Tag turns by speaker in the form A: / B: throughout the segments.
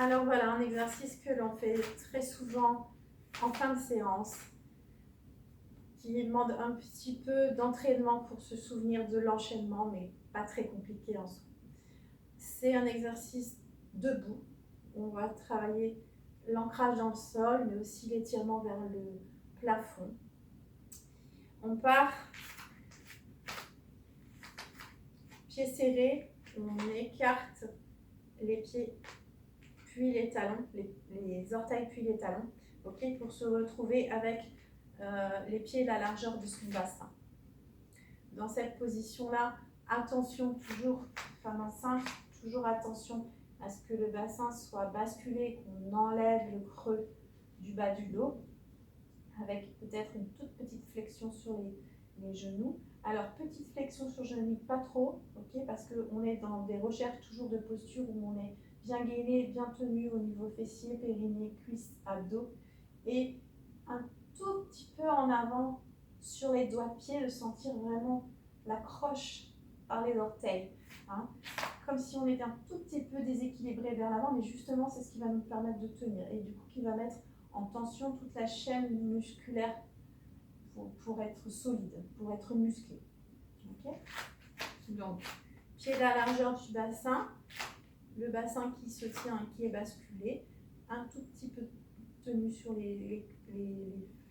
A: Alors voilà, un exercice que l'on fait très souvent en fin de séance, qui demande un petit peu d'entraînement pour se souvenir de l'enchaînement, mais pas très compliqué en soi. C'est un exercice debout. On va travailler l'ancrage dans le sol, mais aussi l'étirement vers le plafond. On part pieds serrés, on écarte les pieds puis les talons, les orteils puis les talons, okay, pour se retrouver avec les pieds à la largeur de son bassin. Dans cette position-là, attention toujours, femme enceinte, toujours attention à ce que le bassin soit basculé, qu'on enlève le creux du bas du dos, avec peut-être une toute petite flexion sur les genoux. Alors, petite flexion sur genoux, pas trop, okay, parce qu'on est dans des recherches toujours de posture où on est bien gainé, bien tenu au niveau fessier, périnée, cuisses, abdos, et un tout petit peu en avant sur les doigts de pied, de sentir vraiment la croche par les orteils, hein, comme si on était un tout petit peu déséquilibré vers l'avant, mais justement c'est ce qui va nous permettre de tenir, et du coup qui va mettre en tension toute la chaîne musculaire pour être solide, pour être musclé. Okay. Donc, pied à la largeur du bassin, le bassin qui se tient et qui est basculé, un tout petit peu tenu sur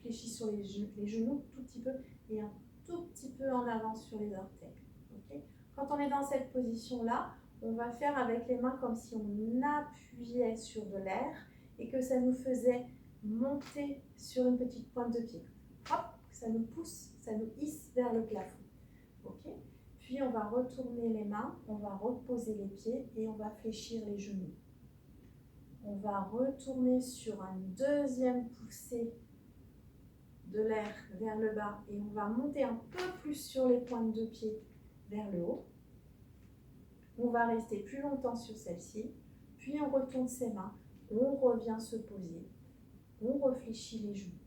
A: fléchi sur les genoux, tout petit peu, et un tout petit peu en avant sur les orteils. Okay. Quand on est dans cette position-là, on va faire avec les mains comme si on appuyait sur de l'air et que ça nous faisait monter sur une petite pointe de pied. Hop, ça nous pousse, ça nous hisse vers le plafond. Okay. Puis on va retourner les mains, on va reposer les pieds et on va fléchir les genoux. On va retourner sur une deuxième poussée de l'air vers le bas et on va monter un peu plus sur les pointes de pied vers le haut. On va rester plus longtemps sur celle-ci, puis on retourne ses mains, on revient se poser, on réfléchit les genoux.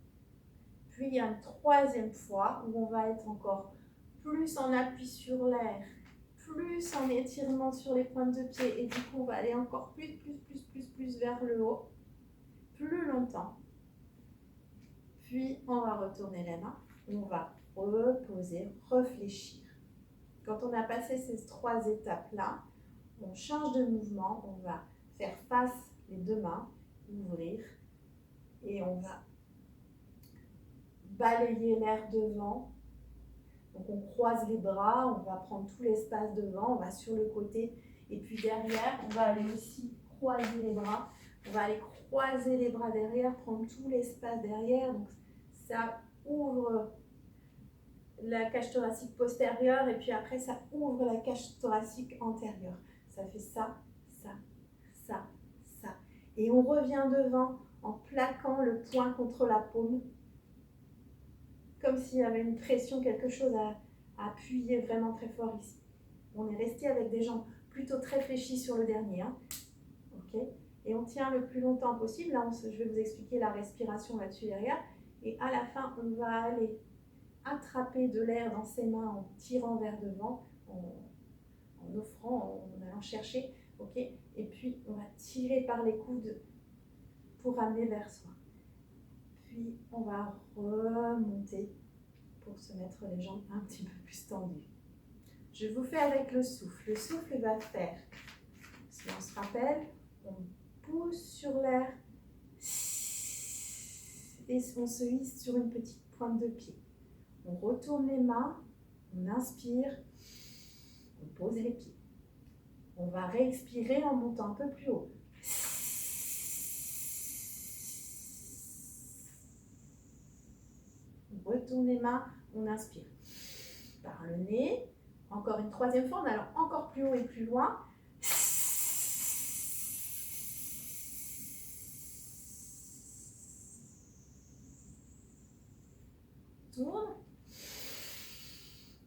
A: Puis il y a une troisième fois où on va être encore plus en appui sur l'air, plus en étirement sur les pointes de pied, et du coup on va aller encore plus vers le haut, plus longtemps. Puis on va retourner les mains, on va reposer, réfléchir. Quand on a passé ces trois étapes-là, on change de mouvement, on va faire face les deux mains, ouvrir, et on va balayer l'air devant. Donc on croise les bras, on va prendre tout l'espace devant, on va sur le côté, et puis derrière, on va aller aussi croiser les bras. On va aller croiser les bras derrière, prendre tout l'espace derrière. Donc ça ouvre la cage thoracique postérieure, et puis après ça ouvre la cage thoracique antérieure. Ça fait ça, ça, ça, ça. Et on revient devant en plaquant le poing contre la paume, comme s'il y avait une pression, quelque chose à appuyer vraiment très fort ici. On est resté avec des jambes plutôt très fléchies sur le dernier. Hein. Okay. Et on tient le plus longtemps possible. Là, je vais vous expliquer la respiration là-dessus derrière. Et à la fin, on va aller attraper de l'air dans ses mains en tirant vers devant, en offrant, en allant chercher. Okay. Et puis, on va tirer par les coudes pour amener vers soi. Puis, on va remonter pour se mettre les jambes un petit peu plus tendues. Je vous fais avec le souffle. Le souffle va faire, si on se rappelle, on pousse sur l'air et on se hisse sur une petite pointe de pied. On retourne les mains, on inspire, on pose les pieds. On va réexpirer en montant un peu plus haut. On retourne les mains, on inspire. Par le nez, encore une troisième fois, on allant encore plus haut et plus loin. Tourne.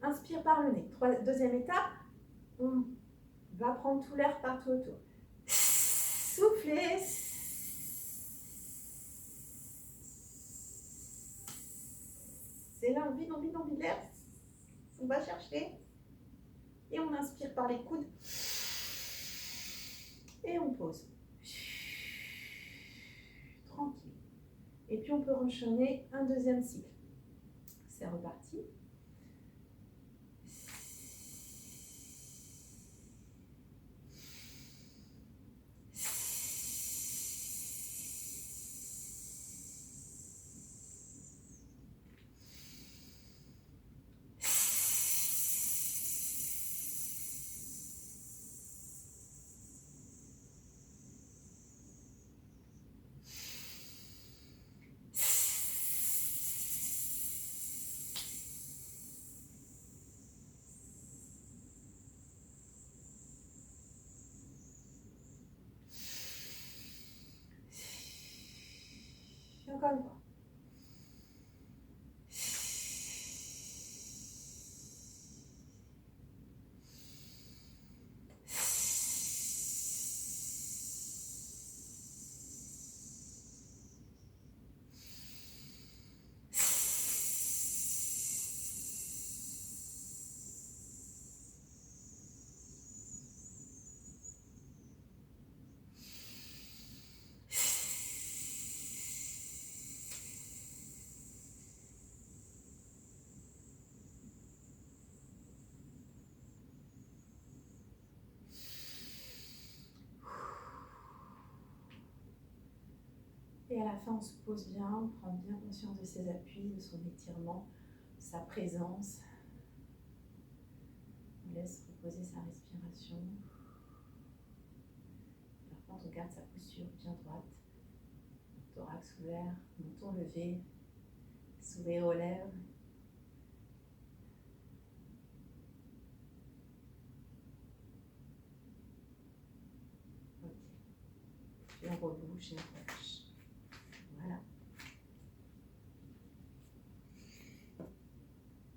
A: Inspire par le nez. Deuxième étape, on va prendre tout l'air partout autour. Soufflez. C'est là, on vide l'air. On va chercher. Et on inspire par les coudes. Et on pose. Et puis on peut enchaîner un deuxième cycle. C'est reparti. Encore une fois. Et à la fin, on se pose bien, on prend bien conscience de ses appuis, de son étirement, de sa présence. On laisse reposer sa respiration. Par contre, on garde sa posture bien droite. Thorax ouvert, menton levé, sourire aux lèvres. Ok. Puis on rebouche et on relâche.